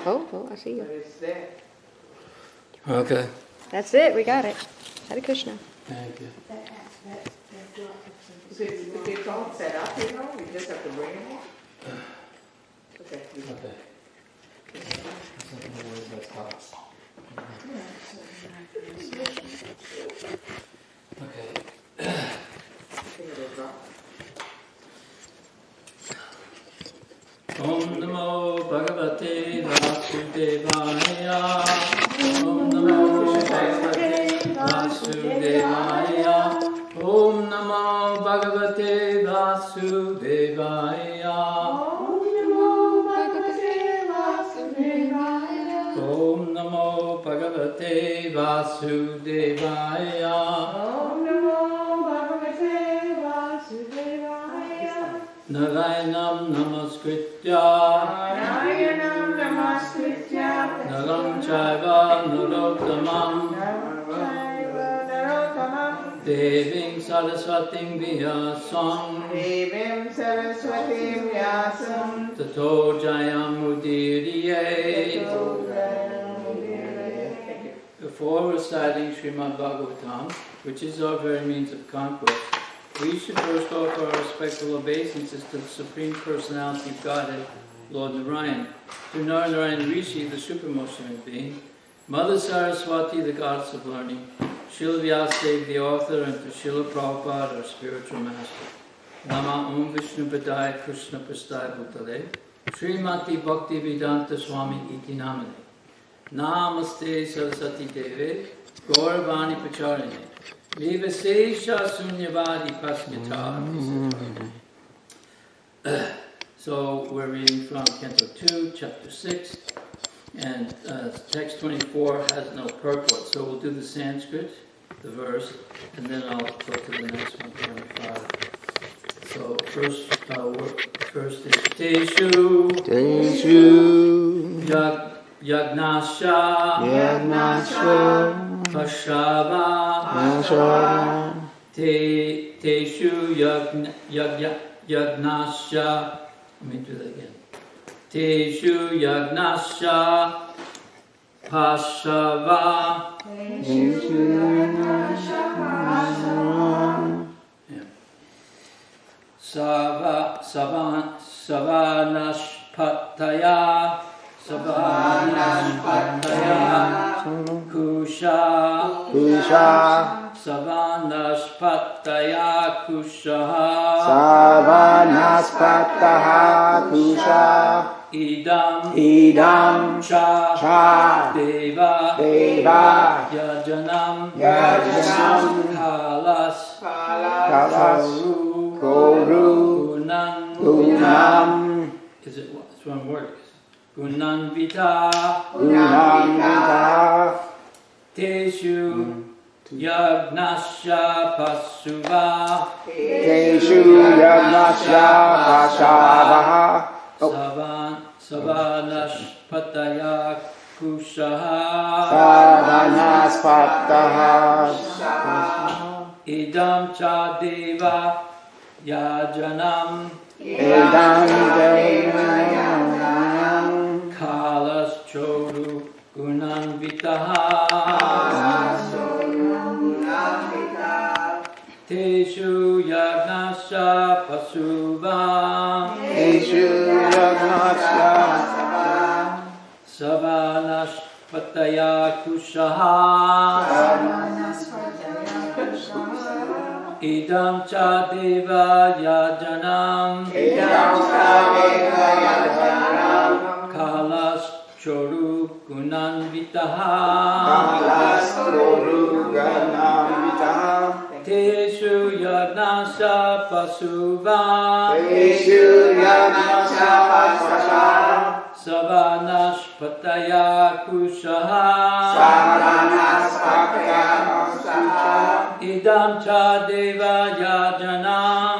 Oh, I see you. But it's there. Okay. That's it. We got it. Hare Krishna. Thank you. If it's all set up, you know, we just have to bring it in. Okay. Okay. Okay. Om Namo Bhagavate Vasudevaya. Om Namo Bhagavate Vasudevaya. Om Namo Bhagavate Vasudevaya. Om Namo Bhagavate Vasudevaya. Narayanam Namaskritya Naram Chaiva Narottamam Devim Saraswatim Vyasam Tato Jayam Udiriye. Before reciting Srimad Bhagavatam, which is our very means of conquest, we should first offer our respectful obeisances to the Supreme Personality of Godhead, Lord Narayan, to Narayana Rishi, the supremmost human being, Mother Saraswati, the goddess of learning, Srila Vyasadeva, the author, and to Srila Prabhupada, our spiritual master. Nama Om Vishnu Padaya Krishna Prasthaya Bhutale, Srimati Bhakti Vedanta Swami Iti Namane, Namaste Saraswati Deve, Gauravani Pacharine, Vivasesha Sunyavadi Pasnyata. So we're reading from Canto 2, Chapter 6, and text 24 has no purport. So we'll do the Sanskrit, the verse, and then I'll go to the next one, 25. So first is Teshu Yagnasha Pashava Teshu Yagnasha. Let me do that again. Teshu Yagnasha Pashava Savanashpataya Kusha Savanashpataya Kusha Idam cha Deva Yajanam Kalas Koru Gunam. Is it it's one word? Gunanvita Teshu Yagnasha Pasuva Savanashpataya Kushaha Idam cha Deva Yajanam Kalas Choru Gunanvitaha Teshu Yagnasha Pasuva Savanashpataya Kushaha Idam cha Deva Yajanam Kalas Choru Gunanvitaha Teshu Yagnasha Pasuva Savanashpataya Kushaha Idam cha Deva Yajanam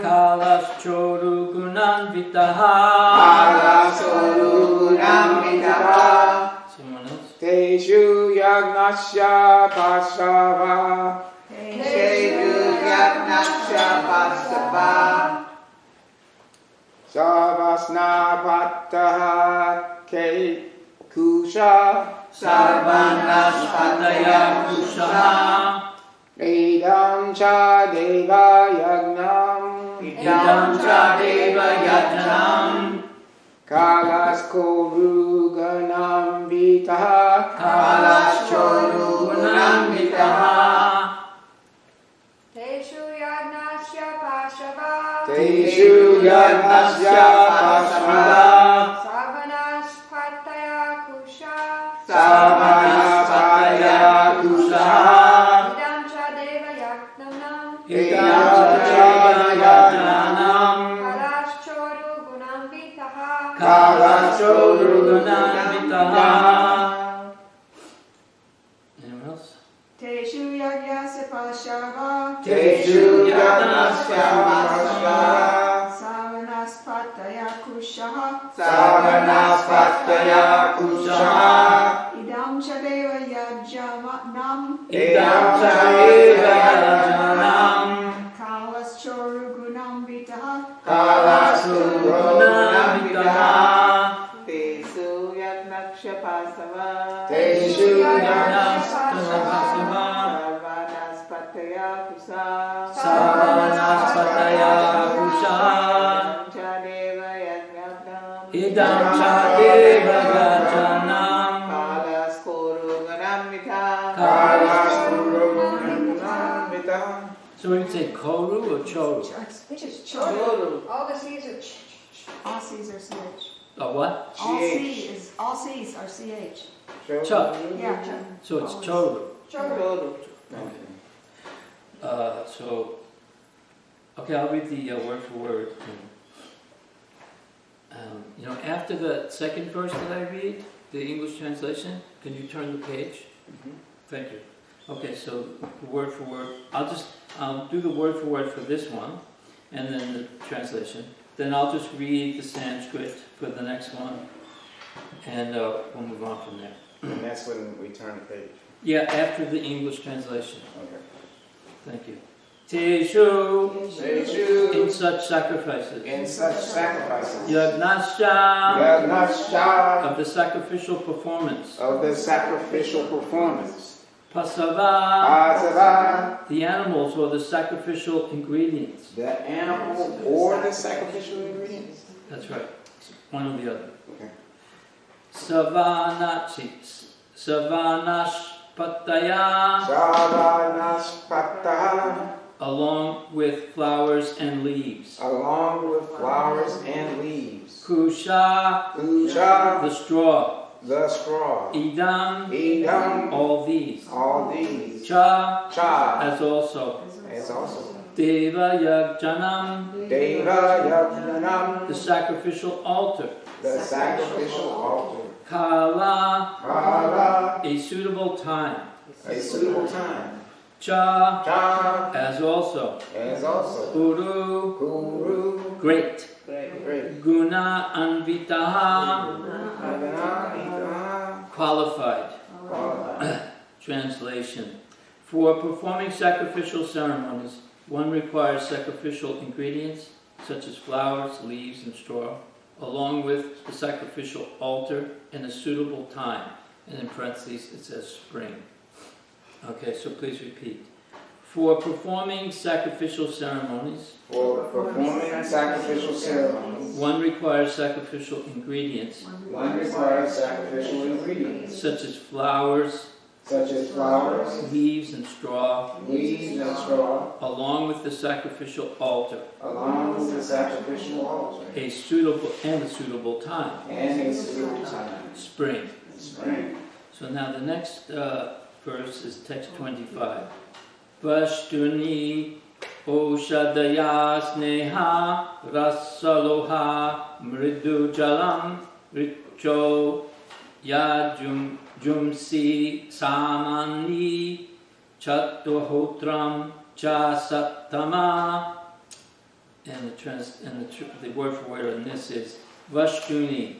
Kalas Choru Gunanvitaha. Someone else? Teshu Yagnasha Pasava Savasna pattaha ke kusha. Sarvanaspataya kushaha. Idam cha deva yagnam. Idam cha deva yajnam. Kalaskoru ganam vitaha. Kalaschoru gunamvitaha. Teshu yagnasya pashava. Teshu yagnasya pasava. Savanaspataya kusha. Savanaspataya kusha. Idam cha deva yagnam. Idam cha deva yajnam. Kalaschoru gunam vitaha. Kalaschoru gunamvitaha. Anyone else? Teshu yagyasya pashava. Teshu yagnasya pasava. Savanaspataya kushaha. Savanaspataya kusha. Idam cha deva yajnam. Idam cha deva yajnam. Kalaschoru gunam vitaha. Kalaschoru gunamvitaha. Tesu yagnasya pasava. Teshu yagnasya Pasava. Savanaspataya kusha. Savanaspataya kushaha. Chadeva yagnam. Idam cha deva yajnam. Kalaskoru ganam vitaha. Kalaschoru gunamvitaha. So we would say koru or choru? Which is choru. All the C's are All C's are CH. What? All C's are CH. Cha. Yeah, So it's choru. choru. Okay, I'll read the word for word. After the second verse that I read, the English translation, can you turn the page? Thank you. Okay, so word for word. I'll do the word for word for this one, and then the translation. Then I'll just read the Sanskrit for the next one, and we'll move on from there. And that's when we turn the page. Yeah, after the English translation. Okay. Thank you. Teshu, Teshu, in such sacrifices. in such sacrifices. Yagnasya, Yagnasya, of the sacrificial performance. of the sacrificial performance. Pasava, Asava, the animals or the sacrificial ingredients. the animal or the sacrificial ingredients. That's right. One or the other. Okay. Savanashpataya, Savanaspatah, along with flowers and leaves. along with flowers and leaves. Kusha, Kusha, the straw. the straw. Idam, Edom, all these. all these. Cha, Cha, as also. as also. Deva Yagjanam, Deva Yajnanam, the sacrificial altar. the sacrificial altar. Kala, Kala, a suitable time. a suitable time. Cha, Cha, as also. as also. Uru, Guru, great. great. Guna anvitaha, Adonai, qualified. qualified. Translation. For performing sacrificial ceremonies, one requires sacrificial ingredients such as flowers, leaves, and straw, along with the sacrificial altar and a suitable time. And in parentheses it says spring. Okay, so please repeat. For performing sacrificial ceremonies, For performing sacrificial ceremonies, one requires sacrificial ingredients one requires sacrificial ingredients, such as flowers, such as flowers, leaves, and straw, leaves, and straw, along with the sacrificial altar, along with the sacrificial altar, a suitable time, and a suitable time. spring. Spring. So now the next verse is text 25. Vashtuni oshadaya sneha rasaloha mridu jalam richo yajumsi samani chattohotram cha sattama. And the word for word on this is Vashtuni.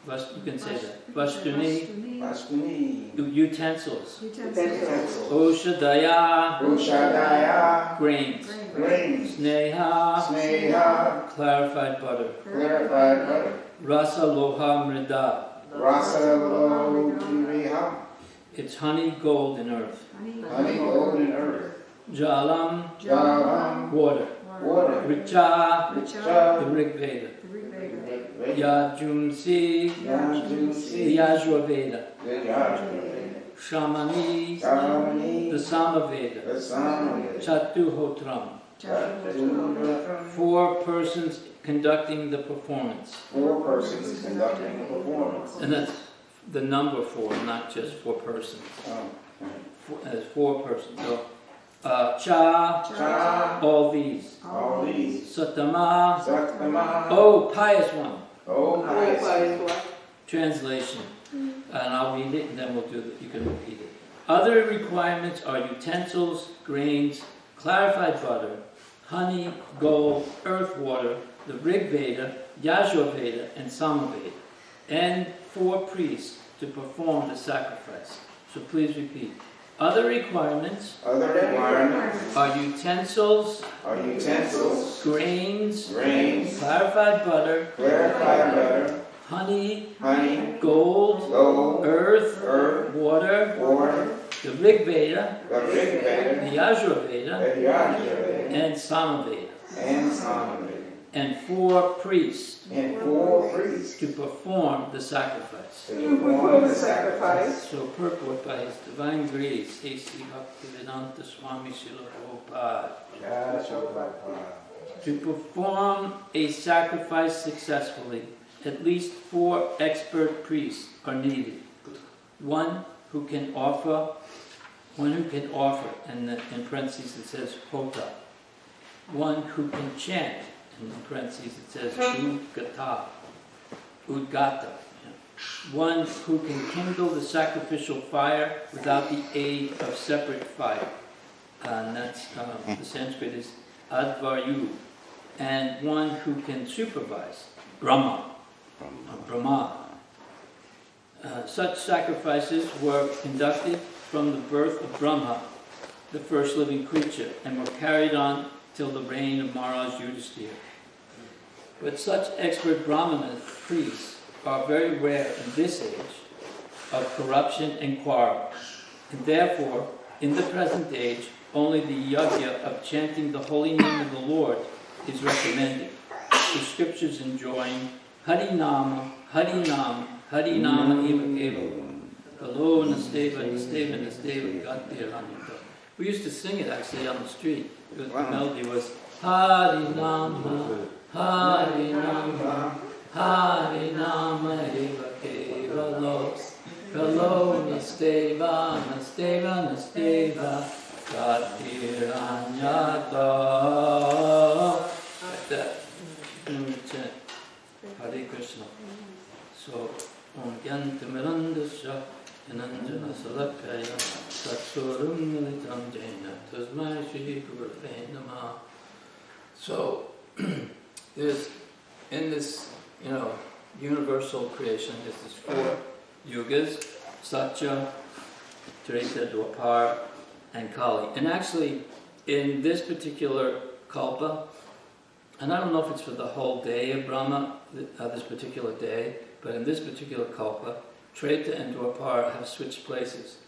You can say that. Vastuni, Vastuni. utensils. Utensils. Oshadaya, Ushadaya. grains. Grains. Sneha, Sneha. clarified butter. Clarified butter. Rasa loha mrida, Rasa lo. it's honey, gold, and earth. Honey, gold, and earth. Jalam, Jalam. water. Water. Richa, the Richa. Rig Veda. Yajumsi, Yajumsi. the Yajurveda. The Yajurveda. Shamani, Shamani. the Samaveda. The Samaveda. Chatuhotram, 4 persons conducting the performance. 4 persons conducting the performance. And that's the number 4, not just 4 persons. As 4 persons. So, Cha. all these. All these. Satama, Saktama. oh, pious one. Oh, pious. Translation. And I'll read it and then you can repeat it. Other requirements are utensils, grains, clarified butter, honey, gold, earth water, the Rig Veda, Yajurveda, and Samaveda, and 4 priests to perform the sacrifice. So please repeat. Other requirements are utensils, grains, clarified butter, honey, gold, earth, water, the Rig Veda, the Yajurveda, and Samaveda, and 4 priests to perform the sacrifice. So purport by His Divine Grace, A.C. Bhaktivedanta Swami Srila Prabhupada. To perform a sacrifice successfully, at least 4 expert priests are needed. One who can offer, and in parentheses it says hota. One who can chant, and in parentheses it says udgata. One who can kindle the sacrificial fire without the aid of separate fire. And that's, the Sanskrit is advaryu. And one who can supervise, Brahma. Such sacrifices were conducted from the birth of Brahma, the first living creature, and were carried on till the reign of Maharaj Yudhisthira. But such expert Brahmana priests are very rare in this age of corruption and quarrel, and therefore, in the present age, only the yajna of chanting the holy name of the Lord is recommended. The scriptures enjoin Harinama, Harinama, Harinama eva eva. Hello, Nasteva, Nasteva, Nasteva, Gatiranyata. We used to sing it actually on the street. The melody was Harinama, Harinama, Harinama eva eva. Hello, Nasteva, Nasteva, Nasteva, Gatiranyata. Like that. Chant Hare Krishna. So, Om Gyantamirandasya Yananjana Salakaya Tatsurum Militam Jaina Tasmai Shri Gurave Namaha. So, there's, in this, universal creation, there's this 4 yugas, Satya, Treta, Dwapar, and Kali. And actually, in this particular kalpa, and I don't know if it's for the whole day of Brahma, this particular day, but in this particular kalpa, Treta and Dwapara have switched places.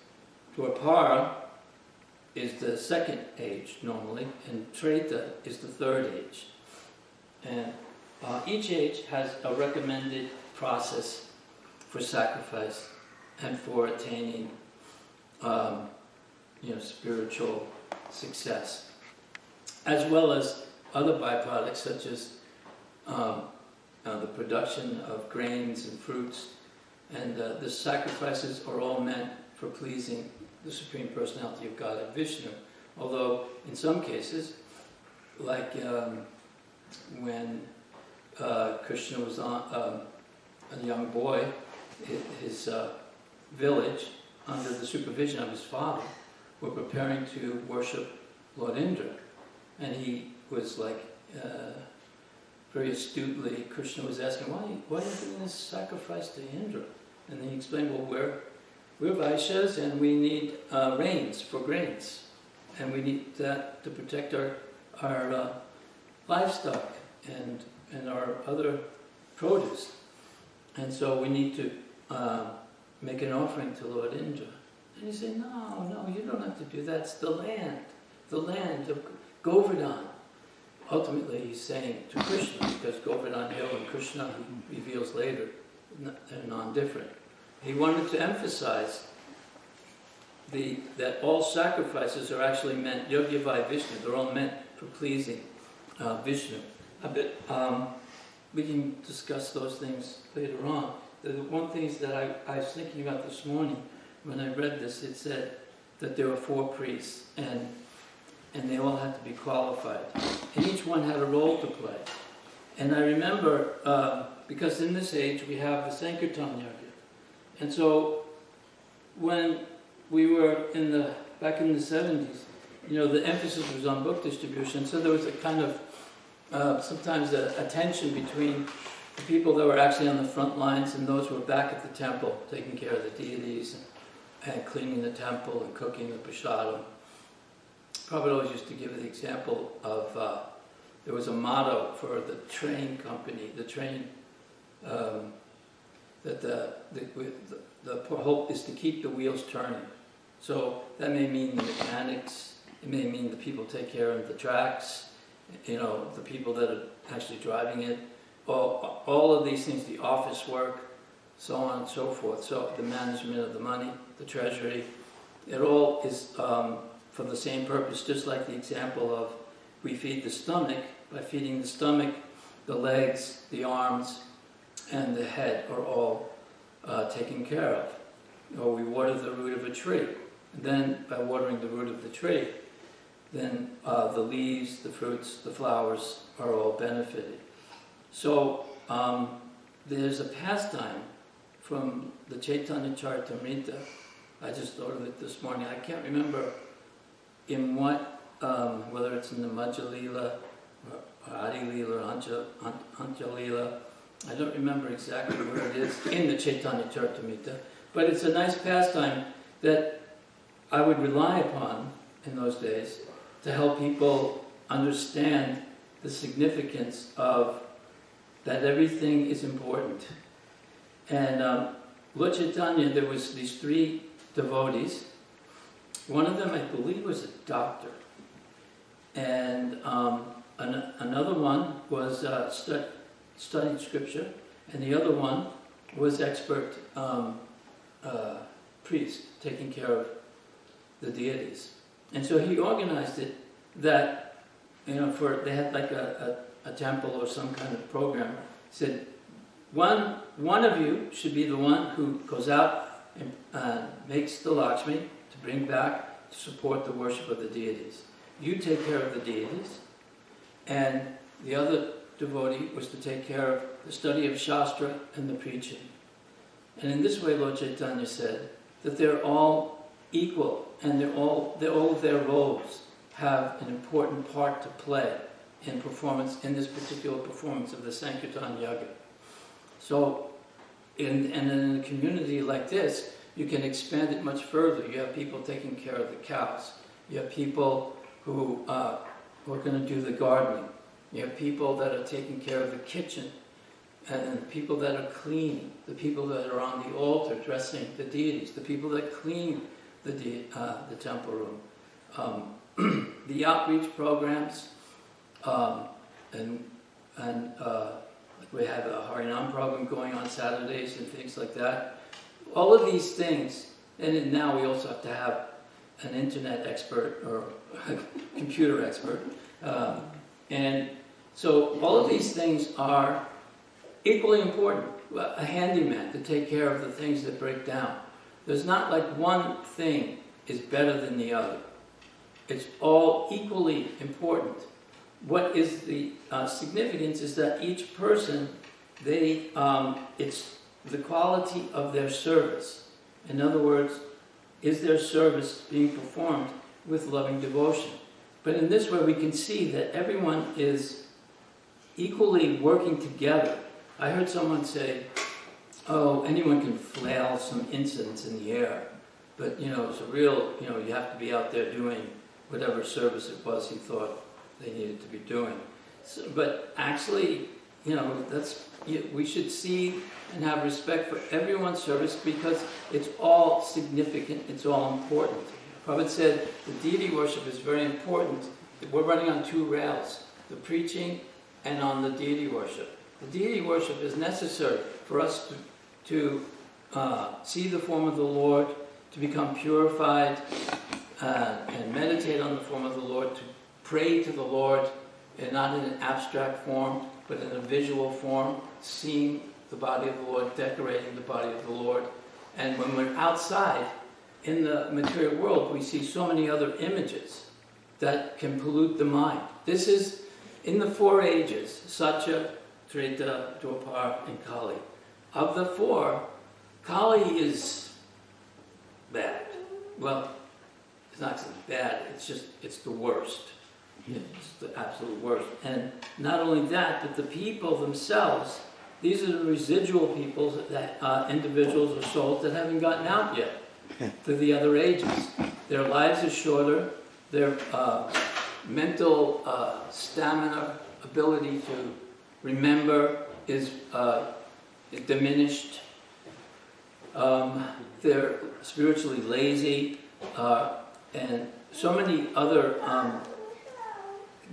Dwapara is the 2nd age normally, and Treta is the 3rd age. And each age has a recommended process for sacrifice and for attaining, spiritual success, as well as other byproducts such as the production of grains and fruits, and the sacrifices are all meant for pleasing the Supreme Personality of Godhead, Vishnu. Although in some cases, like when Krishna was a young boy, his village, under the supervision of his father, were preparing to worship Lord Indra, and he was like very astutely, Krishna was asking, why are you doing this sacrifice to Indra? And then he explained, well, we're Vaishyas and we need rains for grains. And we need that to protect our livestock and our other produce. And so we need to make an offering to Lord Indra. And he said, no, you don't have to do that. It's the land of Govardhan. Ultimately, he's saying to Krishna, because Govardhan Hill and Krishna, he reveals later, they're non-different. He wanted to emphasize that all sacrifices are actually meant, Yogyavai Vishnu, they're all meant for pleasing Vishnu. We can discuss those things later on. The one thing that I was thinking about this morning, when I read this, it said that there were 4 priests, and they all had to be qualified. And each one had a role to play. And I remember, because in this age we have the Sankirtan Yoga. And so when we were back in the 70s, the emphasis was on book distribution, so there was a kind of, sometimes a tension between the people that were actually on the front lines and those who were back at the temple, taking care of the deities and cleaning the temple and cooking the prasadam. Prabhu always used to give the example of, there was a motto for the train company, the train, that the hope is to keep the wheels turning. So that may mean the mechanics, it may mean the people take care of the tracks, the people that are actually driving it, all of these things, the office work, so on and so forth. So the management of the money, the treasury, it all is for the same purpose, just like the example of we feed the stomach. By feeding the stomach, the legs, the arms, and the head are all taken care of. Or we water the root of a tree. And then by watering the root of the tree, then the leaves, the fruits, the flowers are all benefited. So there's a pastime from the Chaitanya Charitamrita. I just thought of it this morning. I can't remember in what, whether it's in the Madhya Lila, or Adi Lila, or Anja Lila. I don't remember exactly where it is in the Chaitanya Charitamrita, but it's a nice pastime that I would rely upon in those days to help people understand the significance of that everything is important. And Lord Chaitanya, there was these 3 devotees. One of them, I believe, was a doctor, and another one was studied scripture, and the other one was expert priest, taking care of the deities. And so he organized it that, they had like a temple or some kind of program. He said, one of you should be the one who goes out and makes the Lakshmi to bring back to support the worship of the deities. You take care of the deities, and the other devotee was to take care of the study of Shastra and the preaching. And in this way, Lord Chaitanya said that they're all equal, and all of their roles have an important part to play in this particular performance of the Sankirtan Yaga. So, in a community like this, you can expand it much further. You have people taking care of the cows. You have people who are going to do the gardening. You have people that are taking care of the kitchen, and then the people that are cleaning, the people that are on the altar dressing the deities, the people that clean the temple room, the outreach programs, and we have a Harinam program going on Saturdays and things like that. All of these things, and now we also have to have an internet expert or a computer expert, and so all of these things are equally important. A handyman to take care of the things that break down. There's not like one thing is better than the other. It's all equally important. What is the significance is that each person, it's the quality of their service. In other words, is their service being performed with loving devotion? But in this way we can see that everyone is equally working together. I heard someone say, oh, anyone can flail some incense in the air, but it's a real, you have to be out there doing whatever service it was he thought they needed to be doing. So, but actually, we should see and have respect for everyone's service because it's all significant, it's all important. Prabhupada said the deity worship is very important. We're running on two rails, the preaching and on the deity worship. The deity worship is necessary for us to see the form of the Lord, to become purified, and meditate on the form of the Lord, to pray to the Lord, and not in an abstract form, but in a visual form, seeing the body of the Lord, decorating the body of the Lord. And when we're outside, in the material world, we see so many other images that can pollute the mind. This is in the 4 ages, Satya, Treta, Dwapar, and Kali. Of the 4, Kali is bad. Well, it's not so bad, it's the worst. It's the absolute worst. And not only that, but the people themselves, these are the residual people, that individuals or souls that haven't gotten out yet to the other ages. Their lives are shorter, their mental stamina, ability to remember is diminished. They're spiritually lazy, and so many other.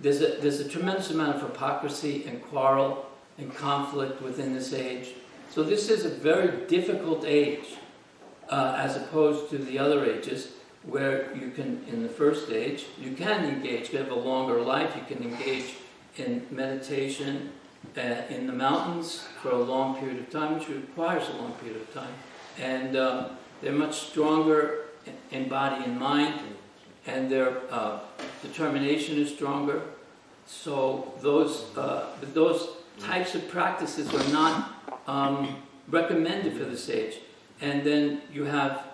There's a tremendous amount of hypocrisy and quarrel and conflict within this age. So this is a very difficult age, as opposed to the other ages, where you can, in the first age, you can engage. You have a longer life. You can engage in meditation in the mountains for a long period of time, which requires a long period of time. And they're much stronger in body and mind, and their determination is stronger. So those types of practices are not recommended for this age. And then you have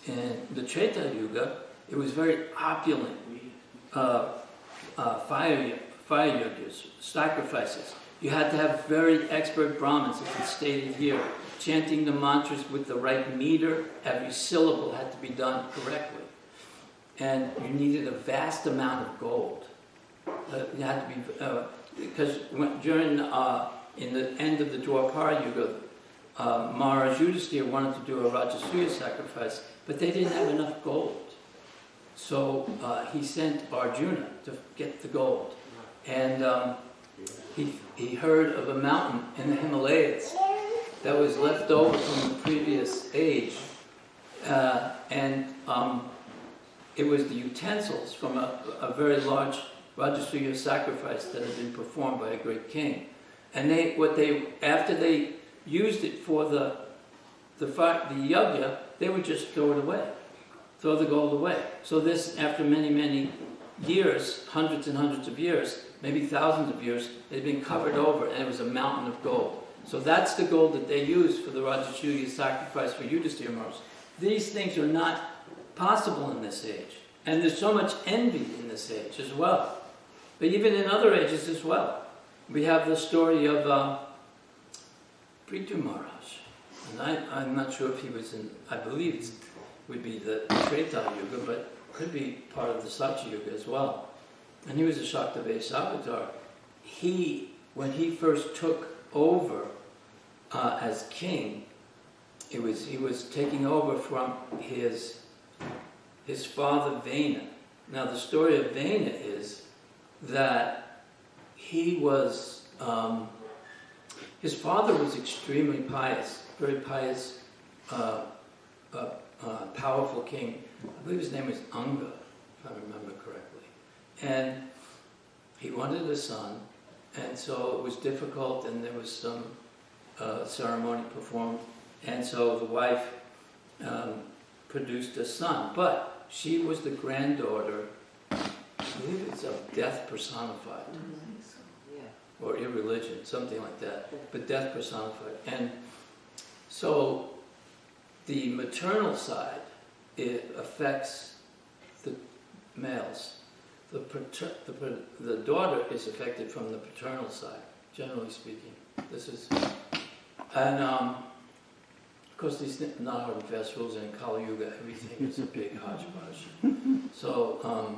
in the Treta Yuga, it was very opulent. Fire yagas, sacrifices. You had to have very expert Brahmins, as it's stated here, chanting the mantras with the right meter. Every syllable had to be done correctly. And you needed a vast amount of gold. You had to be, because during, in the end of the Dwapar Yuga, Maharaj Yudhisthira wanted to do a Rajasuya sacrifice, but they didn't have enough gold. So he sent Arjuna to get the gold. And he heard of a mountain in the Himalayas that was left over from the previous age. And it was the utensils from a very large Rajasuya sacrifice that had been performed by a great king. And after they used it for the yajna, they would just throw it away, throw the gold away. So this, after many, many years, hundreds and hundreds of years, maybe thousands of years, it had been covered over, and it was a mountain of gold. So that's the gold that they used for the Rajasuya sacrifice for Yudhisthira Maharaj. These things are not possible in this age. And there's so much envy in this age as well. But even in other ages as well. We have the story of Prithu Maharaj. And I'm not sure if he was in, I believe it would be the Treta Yuga, but could be part of the Satya Yuga as well. And he was a Shaktavesa avatar. When he first took over as king, he was taking over from his father Vena. Now the story of Vena is that he was, his father was extremely pious, very pious, powerful king. I believe his name was Anga, if I remember correctly. And he wanted a son, and so it was difficult, and there was some ceremony performed, and so the wife produced a son. But she was the granddaughter, I believe it's of death personified, or irreligion, something like that, but death personified. And so the maternal side, it affects the males. The daughter is affected from the paternal side. generally speaking. This is, and of course these not hard and fast rules, and in Kali Yuga everything is a big hodgepodge. So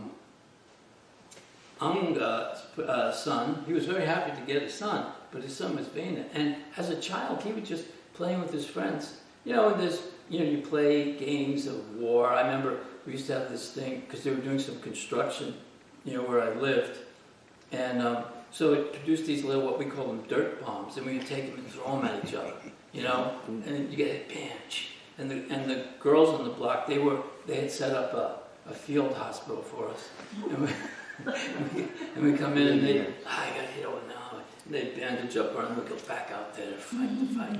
Anga's son, he was very happy to get a son, but his son was Vena. And as a child, he would just playing with his friends. You know, and there's, you know, you play games of war. I remember we used to have this thing, because they were doing some construction, you know, where I lived. And so it produced these little, what we call them, dirt bombs, and we would take them and throw them at each other, you know, and you get a pinch. And the girls on the block, they had set up a field hospital for us. And we come in and they, I got hit over now. And they bandage up our arm, we go back out there to fight.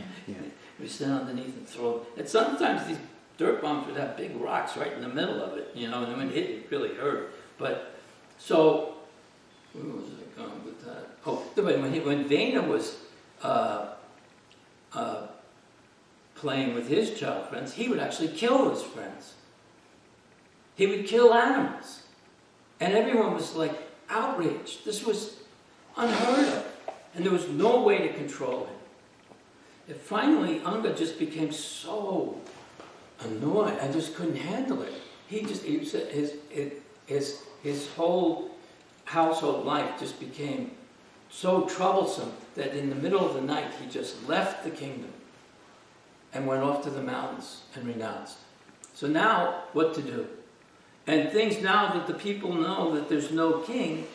We stand underneath and throw. And sometimes these dirt bombs would have big rocks right in the middle of it, you know, and when it hit, it really hurt. But, so, where was I going with that? Oh, when Vena was playing with his child friends, he would actually kill his friends. He would kill animals. And everyone was like outraged. This was unheard of. And there was no way to control it. And finally, Anga just became so annoyed. I just couldn't handle it. His whole household life just became so troublesome that in the middle of the night, he just left the kingdom and went off to the mountains and renounced. So now, what to do? And things now that the people know that there's no king,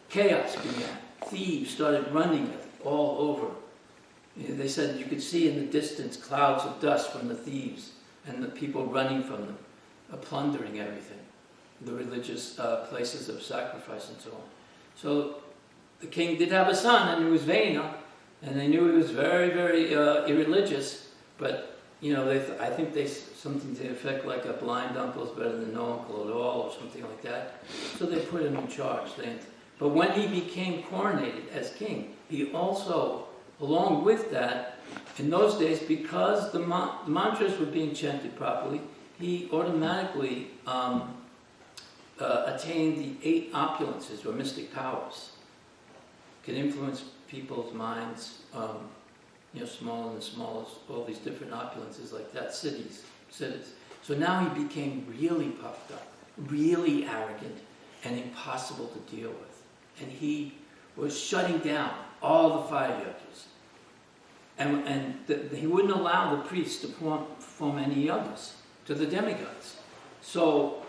chaos began. Thieves started running all over. You know, they said you could see in the distance clouds of dust from the thieves and the people running from them, plundering everything, the religious places of sacrifice and so on. So the king did have a son, and it was Vena, and they knew he was very, very irreligious, but you know, I think they something to the effect like a blind uncle is better than no uncle at all, or something like that. So they put him in charge. But when he became coronated as king, he also, along with that, in those days, because the mantras were being chanted properly, he automatically attained the 8 opulences, or mystic powers. Can influence people's minds, you know, small and the smallest, all these different opulences like that, cities. So now he became really puffed up, really arrogant, and impossible to deal with. And he was shutting down all the fire yajnas. And he wouldn't allow the priests to perform any yajnas to the demigods. So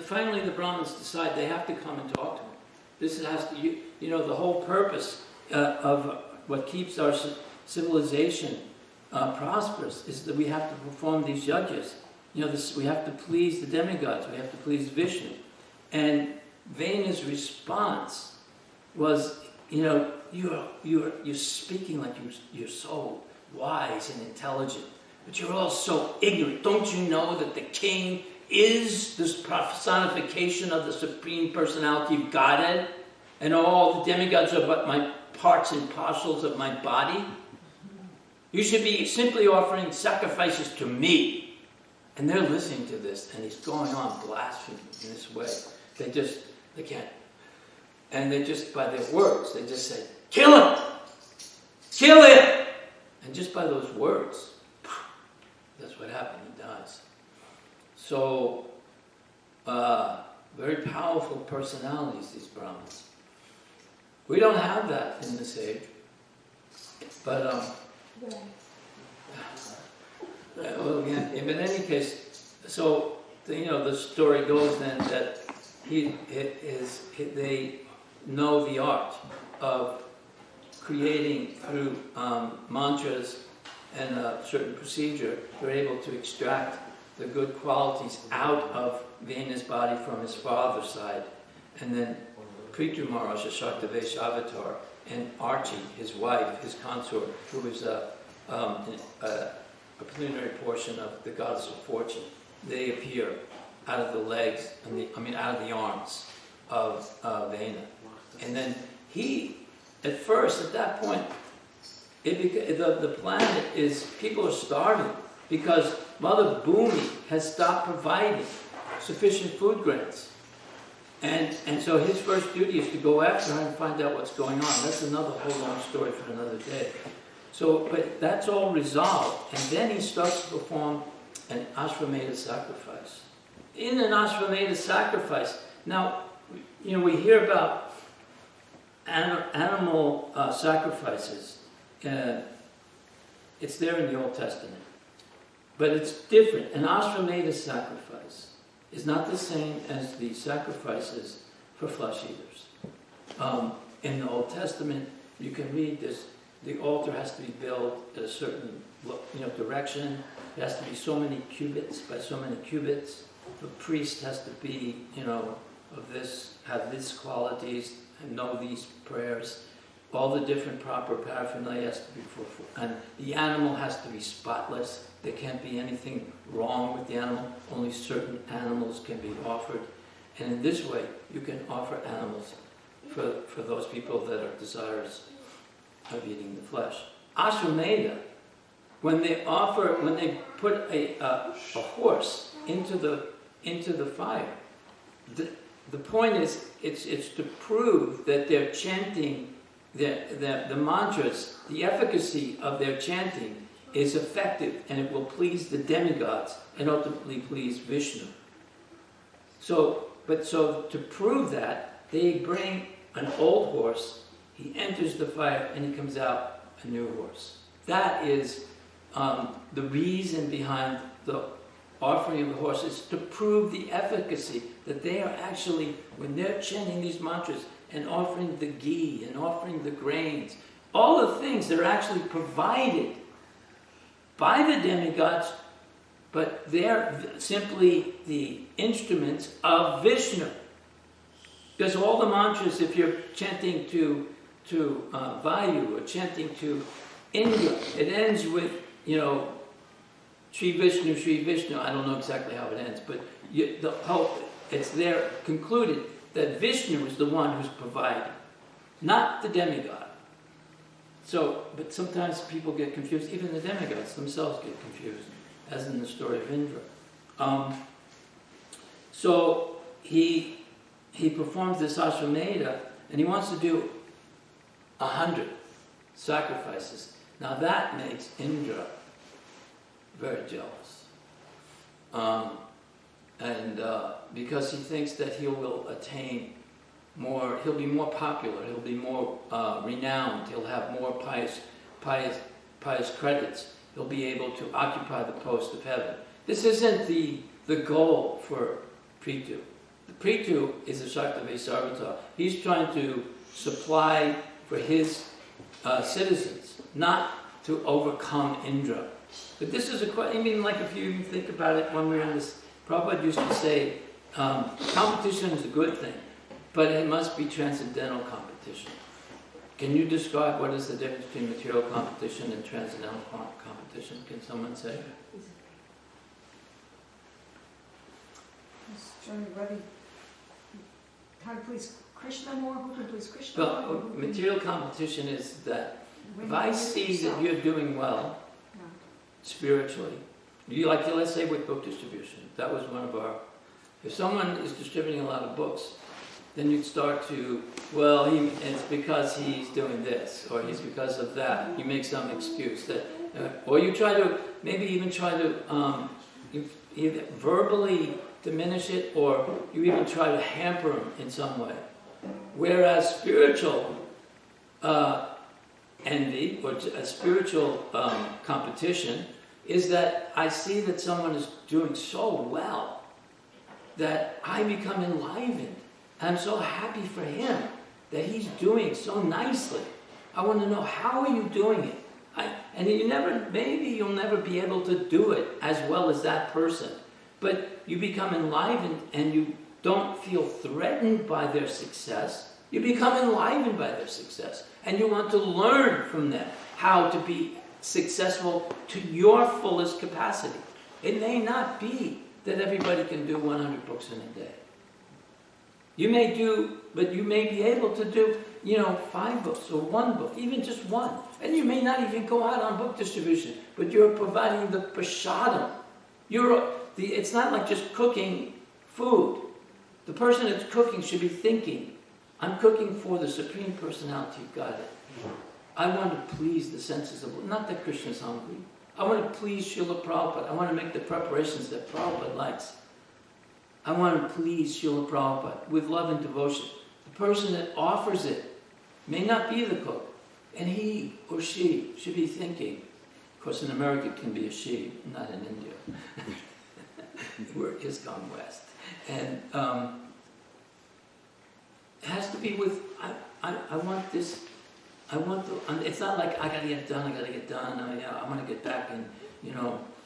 finally the Brahmins decide they have to come and talk to him. This has to, you know, the whole purpose of what keeps our civilization prosperous is that we have to perform these yajnas. You know, we have to please the demigods. We have to please Vishnu. And Vena's response was, you know, you're speaking like you're so wise and intelligent, but you're all so ignorant. Don't you know that the king is this personification of the Supreme Personality of Godhead, and all the demigods are but my parts and parcels of my body? You should be simply offering sacrifices to me. And they're listening to this, and he's going on blaspheming in this way. They can't. And they just, by their words, they just say, kill him! Kill him! And just by those words, that's what happened, he dies. So, very powerful personalities, these Brahmins. We don't have that in this age. But, well, again, in any case, so, you know, the story goes then that they know the art of creating through mantras and a certain procedure. They're able to extract the good qualities out of Vena's body from his father's side, and then Prithu Maharaj, a Shartavesh avatar, and Archie, his wife, his consort, who is a plenary portion of the goddess of fortune. They appear out of the legs, out of the arms of Vena. And then he, at that point, the planet is, people are starving because Mother Bhumi has stopped providing sufficient food grains. And so his first duty is to go after her and find out what's going on. That's another whole long story for another day. So, but that's all resolved, and then he starts to perform an Ashvamedha sacrifice. In an Ashvamedha sacrifice, now, we hear about animal sacrifices. It's there in the Old Testament. But it's different. An Ashvamedha sacrifice is not the same as the sacrifices for flesh eaters. In the Old Testament, you can read this. The altar has to be built at a certain direction. It has to be so many cubits by so many cubits. The priest has to be, have these qualities and know these prayers. All the different proper paraphernalia has to be and the animal has to be spotless. There can't be anything wrong with the animal. Only certain animals can be offered. And in this way, you can offer animals for those people that are desirous of eating the flesh. Ashvamedha, when they put a horse into the fire, the point is it's to prove that they're chanting the mantras, the efficacy of their chanting is effective, and it will please the demigods and ultimately please Vishnu. So to prove that, they bring an old horse. He enters the fire and he comes out a new horse. That is the reason behind the offering of the horse, is to prove the efficacy, that they are actually, when they're chanting these mantras and offering the ghee and offering the grains, all the things that are actually provided by the demigods, but they're simply the instruments of Vishnu. Because all the mantras, if you're chanting to Vayu or chanting to Indra, it ends with, Sri Vishnu. I don't know exactly how it ends, but it's there concluded that Vishnu is the one who's providing, not the demigod. So, but sometimes people get confused. Even the demigods themselves get confused, as in the story of Indra. So he performs this Ashvamedha, and he wants to do 100 sacrifices. Now that makes Indra very jealous. Because he thinks that he will attain more, he'll be more popular, he'll be more renowned, he'll have more pious credits, he'll be able to occupy the post of heaven. This isn't the goal for Prithu. The Prithu is a Shaktave Sarvata. He's trying to supply for his citizens, not to overcome Indra. But this is like if you even think about it, when we were in this, Prabhupada used to say, competition is a good thing, but it must be transcendental competition. Can you describe what is the difference between material competition and transcendental competition? Can someone say? How to please Krishna more? Who can please Krishna Well, more? material competition is that if I see that you're doing well spiritually, let's say with book distribution, that was one of our. If someone is distributing a lot of books, then you'd start to, it's because he's doing this, or he's because of that. You make some excuse that, or you try to either verbally diminish it, or you even try to hamper him in some way. Whereas spiritual envy or a spiritual competition is that I see that someone is doing so well that I become enlivened. I'm so happy for him that he's doing so nicely. I want to know, how are you doing it? Maybe you'll never be able to do it as well as that person, but you become enlivened and you don't feel threatened by their success. You become enlivened by their success, and you want to learn from them how to be successful to your fullest capacity. It may not be that everybody can do 100 books in a day. You may be able to do, 5 books or 1 book, even just 1. And you may not even go out on book distribution, but you're providing the prasadam. It's not like just cooking food. The person that's cooking should be thinking, I'm cooking for the Supreme Personality of Godhead. I want to please the senses of, not that Krishna is hungry. I want to please Srila Prabhupada. I want to make the preparations that Prabhupada likes. I want to please Srila Prabhupada with love and devotion. The person that offers it may not be the cook, and he or she should be thinking. Of course, in America it can be a she, not in India. Where ISKCON West. And it has to be with, I want this, I want to, it's not like I gotta get it done, I want to get back and,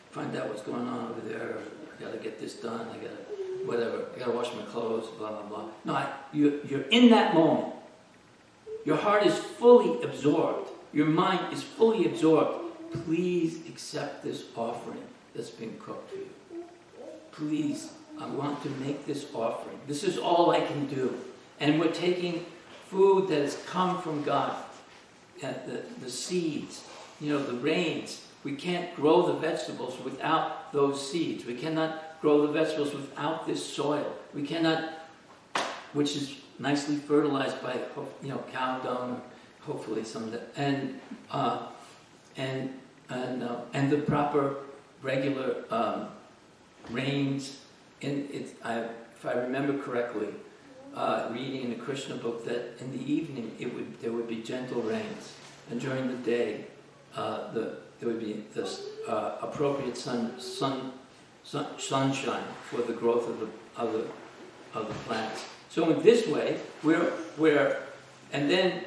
find out what's going on over there, I gotta get this done, I gotta wash my clothes, blah, blah, blah. No, you're in that moment. Your heart is fully absorbed. Your mind is fully absorbed. Please accept this offering that's been cooked for you. Please, I want to make this offering. This is all I can do. And we're taking food that has come from God. The seeds, the rains. We can't grow the vegetables without those seeds. We cannot grow the vegetables without this soil. We cannot, which is nicely fertilized by, cow dung, hopefully some of that, and the proper regular rains. If I remember correctly, reading in the Krishna book that in the evening there would be gentle rains, and during the day there would be this appropriate sunshine for the growth of the plants. So in this way, and then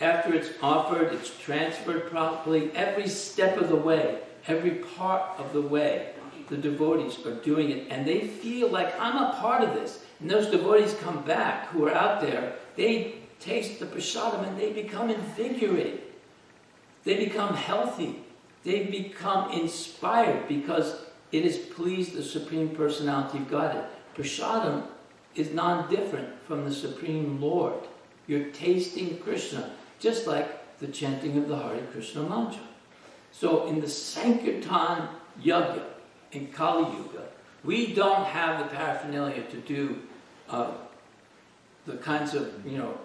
after it's offered, it's transferred properly. Every step of the way, every part of the way, the devotees are doing it, and they feel like, I'm a part of this. And those devotees come back, who are out there, they taste the prasadam and they become invigorated. They become healthy. They become inspired because it has pleased the Supreme Personality of Godhead. Prasadam is non-different from the Supreme Lord. You're tasting Krishna, just like the chanting of the Hare Krishna mantra. So in the Sankirtan Yajna, in Kali Yuga, we don't have the paraphernalia to do the kinds of,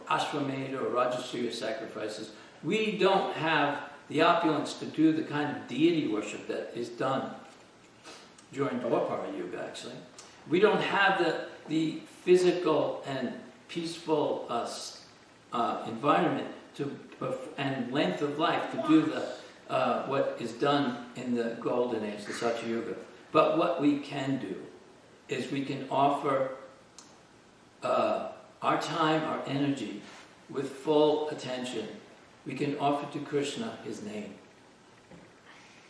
Ashwamedha or Rajasuya sacrifices. We don't have the opulence to do the kind of deity worship that is done during Dwapara Yuga, actually. We don't have the physical and peaceful environment and length of life to do what is done in the Golden Age, the Satya Yuga. But what we can do is we can offer our time, our energy, with full attention. We can offer to Krishna his name.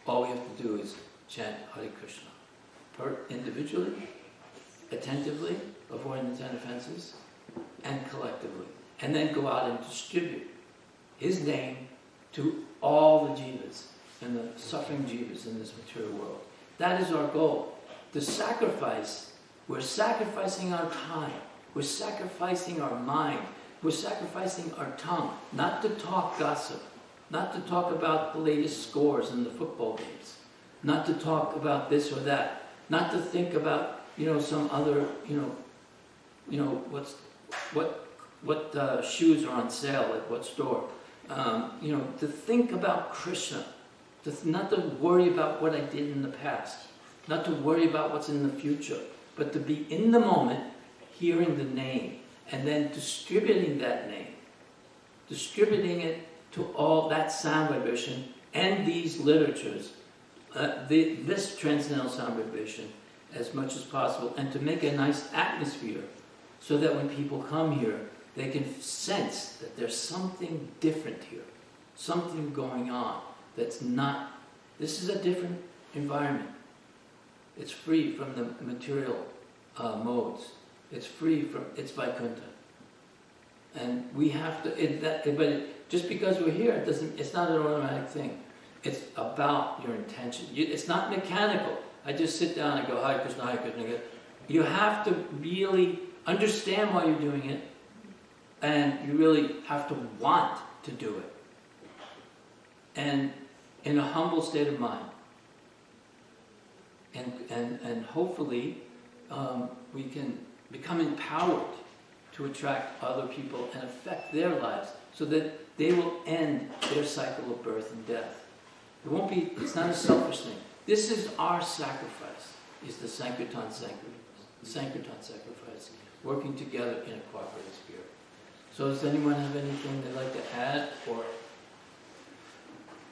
All we have to do is chant Hare Krishna. Individually, attentively, avoiding the 10 offenses, and collectively. And then go out and distribute his name to all the jivas and the suffering jivas in this material world. That is our goal. The sacrifice, we're sacrificing our time, we're sacrificing our mind, we're sacrificing our tongue, not to talk gossip, not to talk about the latest scores in the football games, not to talk about this or that, not to think about, some other, what shoes are on sale at what store. To think about Krishna, not to worry about what I did in the past, not to worry about what's in the future, but to be in the moment, hearing the name, and then distributing that name, distributing it to all that sound vibration and these literatures, this transcendental sound vibration, as much as possible, and to make a nice atmosphere so that when people come here, they can sense that there's something different here, something going on that's not, this is a different environment. It's free from the material modes. It's free from, it's Vaikuntha. And we have to, just because we're here, it's not an automatic thing. It's about your intention. It's not mechanical. I just sit down and go, Hare Krishna, Hare Krishna. You have to really understand why you're doing it, and you really have to want to do it. And in a humble state of mind. And hopefully we can become empowered to attract other people and affect their lives so that they will end their cycle of birth and death. It won't be, it's not a selfish thing. This is our sacrifice, is the Sankirtan sacrifice, working together in a cooperative spirit. So does anyone have anything they'd like to add, or?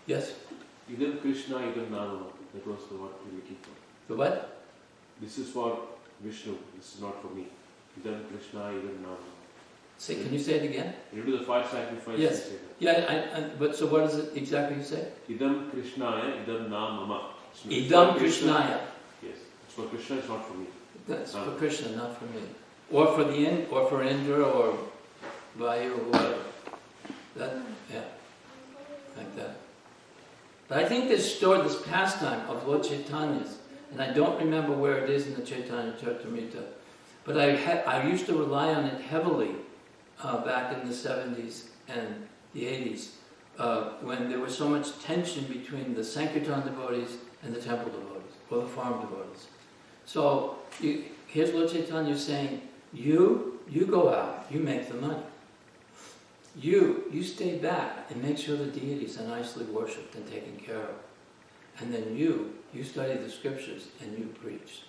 Yes? Idam Krishna, idam Nama. That was the what we're looking for. The what? This is for Vishnu, this is not for me. Idam Krishna, idam Nama. Say, can you say it again? You do the fire sacrifice. Yes. You say that. Yeah, but so what is it exactly you say? Idam Krishnaya, idam Nama. Idam Krishnaya. Yes. It's for Krishna, it's not for me. That's for Krishna, not for me. Or for or for Indra, or Vayu, or whoever. That, yeah, like that. But I think this pastime of Lord Chaitanya's, and I don't remember where it is in the Chaitanya Charitamrita, but I used to rely on it heavily back in the 70s and the 80s, when there was so much tension between the Sankirtan devotees and the temple devotees, or the farm devotees. So here's Lord Chaitanya saying, you go out, you make the money. You stay back and make sure the deities are nicely worshipped and taken care of. And then you study the scriptures and you preach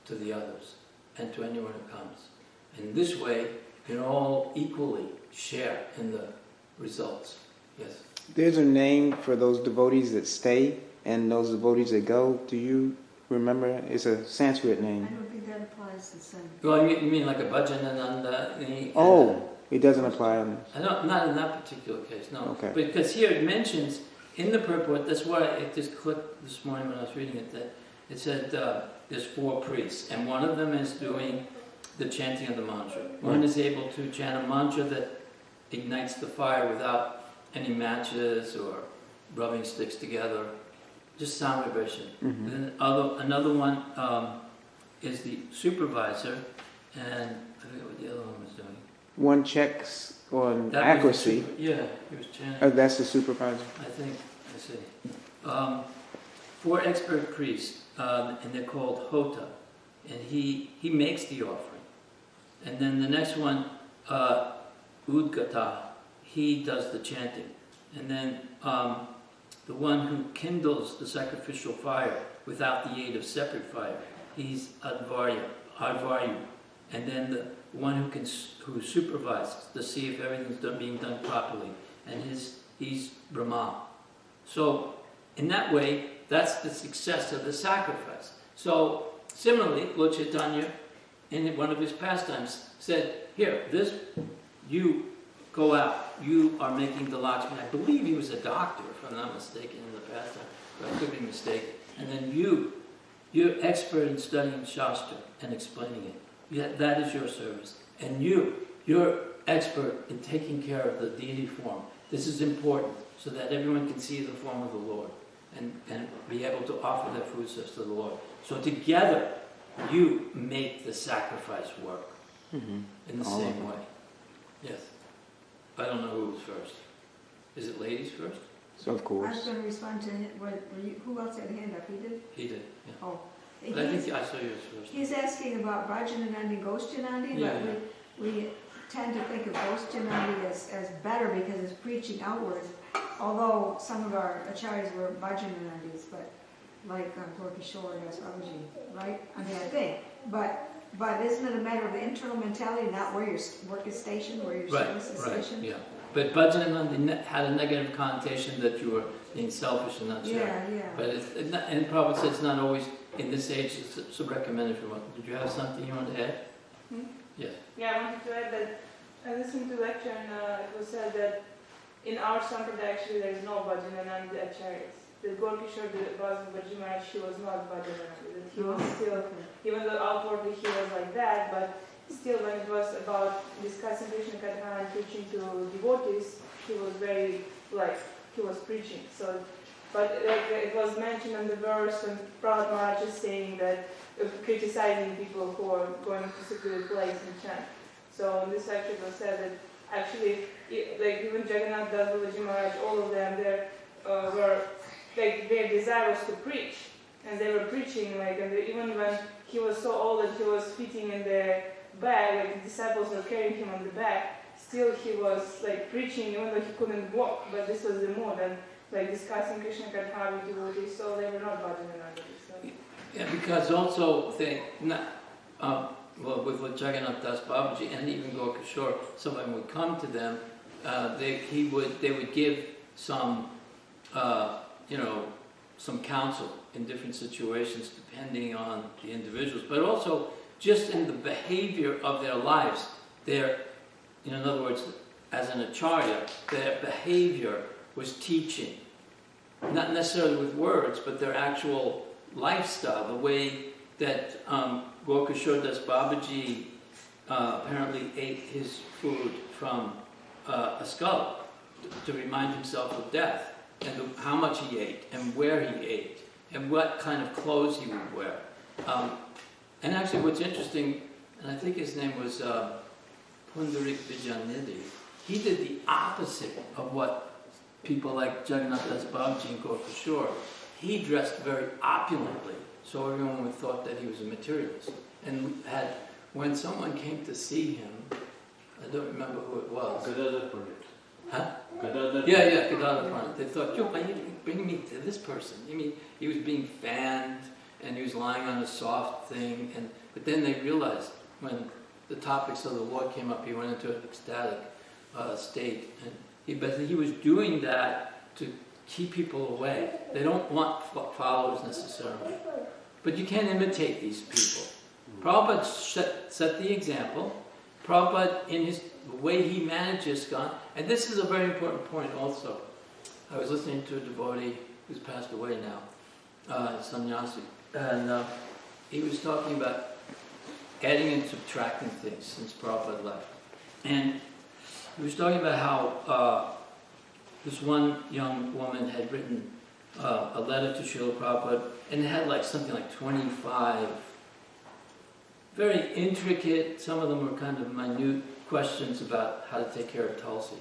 to the others and to anyone who comes. And this way, you can all equally share in the results. Yes? There's a name for those devotees that stay and those devotees that go. Do you remember? It's a Sanskrit I name. don't think that applies the same. Well, you mean like a Bhajanananda? Oh, it doesn't apply on this. I don't, not in that particular case, no. Okay. Because here it mentions, in the purport, that's why it just clicked this morning when I was reading it, that it said there's 4 priests, and one of them is doing the chanting of the mantra. One is able to chant a mantra that ignites the fire without any matches or rubbing sticks together, just sound vibration. Mm-hmm. And then another one is the supervisor, and I forget what the other one was doing. One checks on That was accuracy. yeah, he was chanting. That's the supervisor. I see. 4 expert priests, and they're called Hota, and he makes the offering. And then the next one, Udgata, he does the chanting. And then the one who kindles the sacrificial fire without the aid of separate fire, he's Advaryu. And then the one who supervises to see if everything's being done properly, and he's Brahma. So in that way, that's the success of the sacrifice. So similarly, Lord Chaitanya, in one of his pastimes, said, here, you go out, you are making the Lakshmi. I believe he was a doctor, if I'm not mistaken, in the pastime, but I could be mistaken. And then you're expert in studying Shastra and explaining it. That is your service. And you're expert in taking care of the deity form. This is important so that everyone can see the form of the Lord and be able to offer their foodstuffs to the Lord. So together, you make the sacrifice work in the same way. Yes. I don't know who was first. Is it ladies first? So of I was course. going to respond to him. Who else had a hand up? He did? He did, yeah. Oh. But I think I saw yours first. He's asking about Bhajananandi and Ghostanandi, Yeah. but we tend to think of Ghostanandi as better because it's preaching outwards, although some of our acharyas were Bhajananandis, but like Gorkishore and Swamiji, right? I mean, I think. But isn't it a matter of the internal mentality, not where your work is stationed, where your service is stationed? Yeah. But Bhajananandi had a negative connotation that you were being selfish and not sharing. Yeah. But and Prabhu said it's not always, in this age, it's recommended for one. Did you have something you wanted to add? Yes. Yeah, I wanted to add that I listened to the lecture and it was said that in our Sampradaya actually there is no Bhajananandi acharyas. The Gorkishore was Bhaji Maharaj, she was not Bhajananandi. That he was still, even though outwardly he was like that, but still when it was about discussing Krishna Katha and preaching to devotees, he was very, he was preaching. So, but it was mentioned in the verse when Prabhupada Maharaj is saying that, criticizing people who are going to secluded place and chant. So in this lecture it was said that actually, even Jagannath Das, Balaji Maharaj, all of them, their desire was to preach, and they were preaching, and even when he was so old that he was fitting in the bag, like the disciples were carrying him on the back, still he was like preaching even though he couldn't walk, but this was the mood, and like discussing Krishna Katha with devotees, so they were not bhajananandis. So. Yeah, because also they, well, with Jagannath Das Babaji and even Gokula, someone would come to them, they would give some, some counsel in different situations depending on the individuals, but also just in the behavior of their lives. In other words, as an acharya, their behavior was teaching, not necessarily with words, but their actual lifestyle, the way that Gokula Das Babaji apparently ate his food from a skull to remind himself of death, and how much he ate, and where he ate, and what kind of clothes he would wear. And actually what's interesting, and I think his name was Pundarik Vijayanidhi, he did the opposite of what people like Jagannath Das Babaji and Gokula. He dressed very opulently, so everyone would thought that he was a materialist. And when someone came to see him, I don't remember who it was. Gadadhar Pandit. Huh? Gadadhar. Yeah, Gadadhar Pandit. They thought, why you bring me to this person? I mean, he was being fanned, and he was lying on a soft thing, but then they realized when the topics of the Lord came up, he went into an ecstatic state, but he was doing that to keep people away. They don't want followers necessarily, but you can't imitate these people. Prabhupada set the example. Prabhupada, in the way he manages ISKCON, and this is a very important point also. I was listening to a devotee who's passed away now, sannyasi, and he was talking about adding and subtracting things since Prabhupada left. And he was talking about how this one young woman had written a letter to Srila Prabhupada, and it had like something like 25 very intricate, some of them were kind of minute questions about how to take care of Tulsi.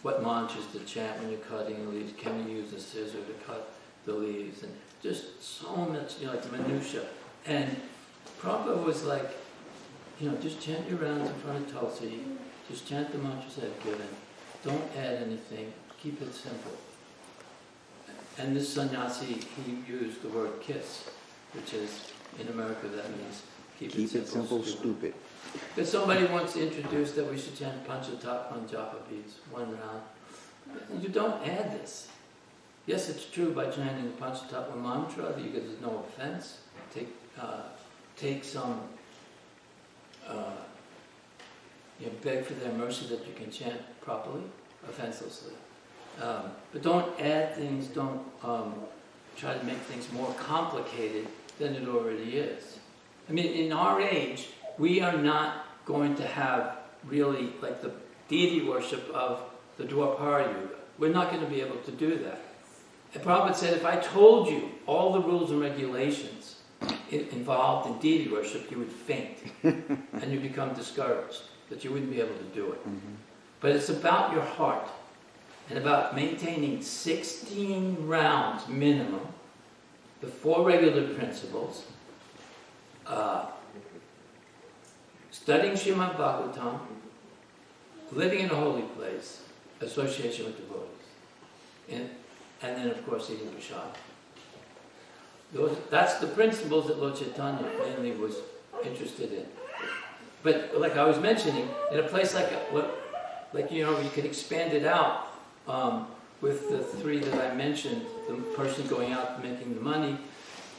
What mantras to chant when you're cutting the leaves, can you use a scissor to cut the leaves, and just so much, like minutiae. And Prabhupada was like, just chant your rounds in front of Tulsi, just chant the mantras I've given, don't add anything, keep it simple. And this sannyasi, he used the word kiss, which is, in America, that means keep it simple, stupid. Because somebody once introduced that we should chant Panchatatman japa beads, one round. You don't add this. Yes, it's true by chanting the Panchatatman mantra that you get no offense. Take some, beg for their mercy that you can chant properly, offenselessly. But don't add things, don't try to make things more complicated than it already is. I mean, in our age, we are not going to have really like the deity worship of the Dwapara Yuga. We're not going to be able to do that. And Prabhupada said, if I told you all the rules and regulations involved in deity worship, you would faint and you'd become discouraged, that you wouldn't be able to do it. Mm-hmm. But it's about your heart and about maintaining 16 rounds minimum, the 4 regular principles, studying Srimad Bhagavatam, living in a holy place, association with devotees, and then of course eating prasad. That's the principles that Lord Chaitanya mainly was interested in. But like I was mentioning, in a place like you can expand it out with the 3 that I mentioned: the person going out making the money,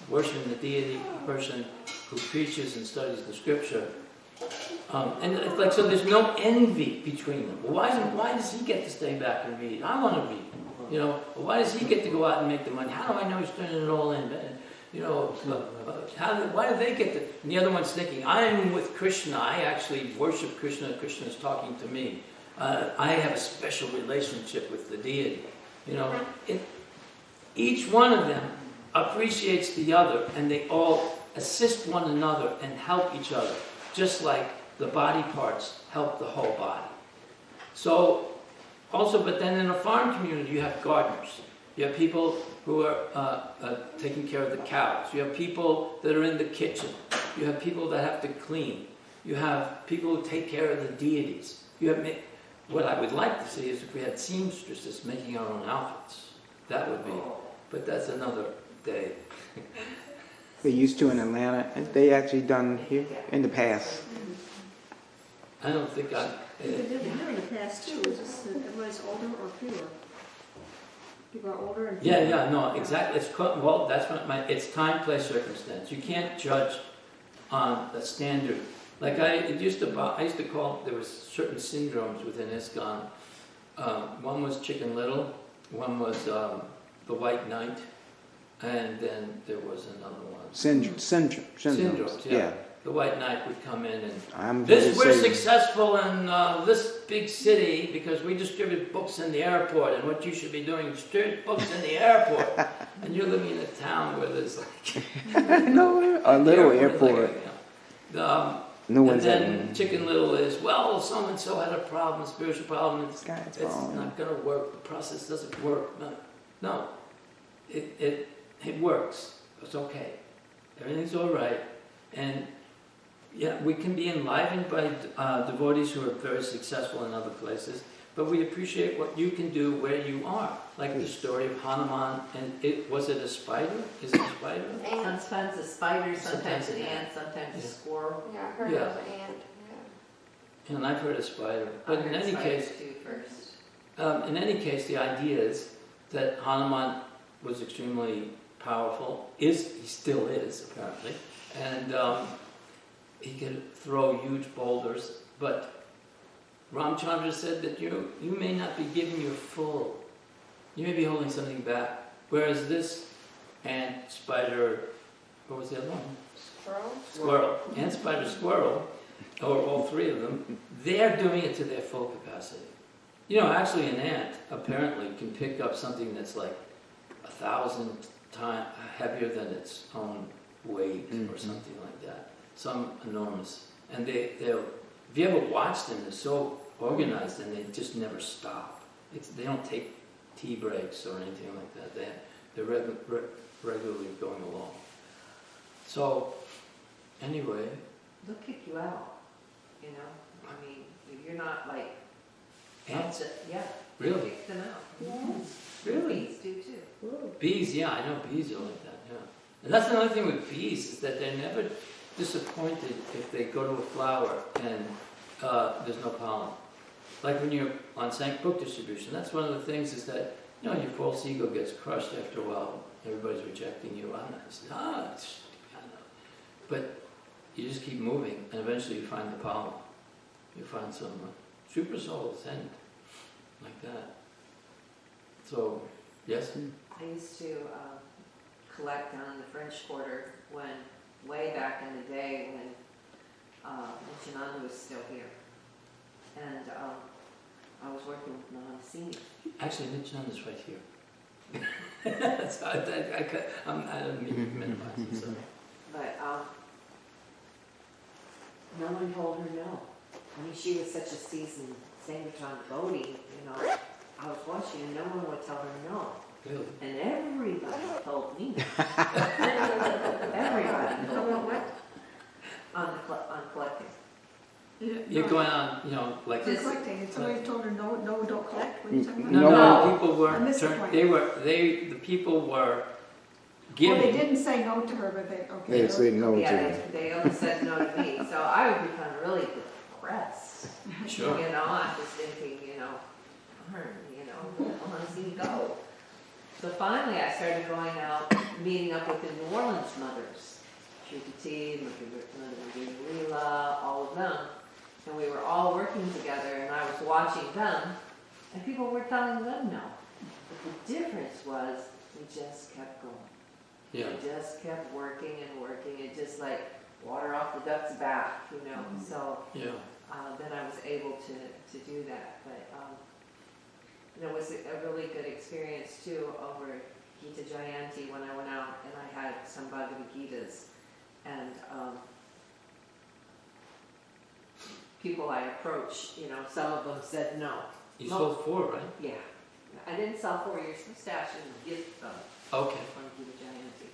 worshiping the deity, the person who preaches and studies the scripture. And it's like, so there's no envy between them. Why does he get to stay back and read? I want to read. Why does he get to go out and make the money? How do I know he's turning it all in? Why do they get to? And the other one's thinking, I'm with Krishna. I actually worship Krishna. Krishna is talking to me. I have a special relationship with the deity. Each one of them appreciates the other, and they all assist one another and help each other, just like the body parts help the whole body. So, also, but then in a farm community, you have gardeners. You have people who are taking care of the cows. You have people that are in the kitchen. You have people that have to clean. You have people who take care of the deities. You have what I would like to see is if we had seamstresses making our own outfits. That would be, but that's another day. They used to in Atlanta, and they actually done here in the past. I don't think I. They did here in the past too, it's just that everybody's older or fewer. People are older and fewer. Yeah, no, exactly. Well, that's what it's time, place, circumstance. You can't judge on the standard. Like I used to call, there was certain syndromes within ISKCON. One was Chicken Little, one was the White Knight, and then there was another one. Syndromes, yeah. The White Knight would come in and say, we're successful in this big city because we distribute books in the airport, and what you should be doing is distribute books in the airport. And you're living in a town where there's like a little airport. No and one's then Chicken Little is, well, so and so had a problem, spiritual problem. It's wrong. not going to work. The process doesn't work. No, it works. It's okay. Everything's all right, and yeah, we can be enlivened by devotees who are very successful in other places, but we appreciate what you can do where you are. Like the story of Hanuman, and was it a spider? Is it a spider? Sometimes a spider, sometimes an ant, sometimes a squirrel. Yeah, I heard it was an ant. Yeah. And I've heard a spider. But in any case, the idea is that Hanuman was extremely powerful. He still is apparently, and he could throw huge boulders. But Ramchandra said that you may not be giving your full. You may be holding something back. Whereas this ant, spider, what was the other one? Squirrel. Ant, spider, squirrel, or all three of them, they're doing it to their full capacity. Actually an ant apparently can pick up something that's like 1,000 times heavier than its own weight or something like that. Some enormous. And if you ever watch them, they're so organized and they just never stop. They don't take tea breaks or anything like that. They're regularly going along. So, anyway. They'll kick you out, I mean, you're not like... Ants? Yeah. Really? Kick them out. Yes. Really? Bees do too. Bees, yeah, I know bees are like that, yeah. And that's another thing with bees, is that they're never disappointed if they go to a flower and there's no pollen. Like when you're on book distribution, that's one of the things is that, your false ego gets crushed after a while. Everybody's rejecting you. I'm not. But you just keep moving, and eventually you find the pollen. You find some super souls, and like that. So, yes? I used to collect down in the French Quarter way back in the day when Ranjana was still here. And I was working with Mahansini. Actually, Ranjana is right here. So I don't mean to minimize it. So. But no one told her no. I mean, she was such a seasoned Sangatron devotee, I was watching and no one would tell her no. Really? And everybody told me no. Everybody. On collecting. You're going on, like... Just collecting, and somebody told her, no, don't collect, what are you talking about? No, people were... I missed the point. The people were giving... Well, they didn't say no to her, but They said no to her. They only said no to me. So I would become really depressed. Sure. I'm just thinking, I want to see you go. So finally I started going out, meeting up with the New Orleans mothers. Shripati, Mother Leela, all of them. And we were all working together and I was watching them and people were telling them no. But the difference was we just kept going. Yeah. We just kept working and working. It just like water off the duck's back, So Yeah. then I was able to do that. But it was a really good experience too over Gita Jayanti when I went out and I had some Bhagavad Gitas. And people I approached, some of them said no. You sold 4, right? Yeah. I didn't sell 4. You're supposed to stash and gift them Okay. from Gita Jayanti.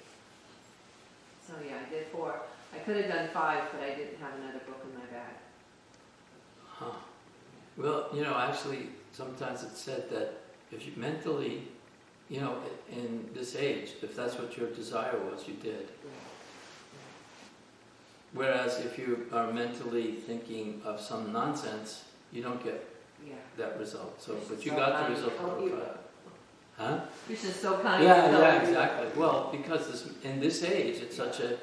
So yeah, I did 4. I could have done 5, but I didn't have another book in my bag. Huh. Well, you know, actually, sometimes it's said that if you mentally, you know, in this age, if that's what your desire was, you did. Whereas if you are mentally thinking of some nonsense, you don't get Yeah. that result. So, This but is you so got the kind. result. Oh, you- Huh? You're just so kind. Yeah, exactly. Well, because in this age, it's such a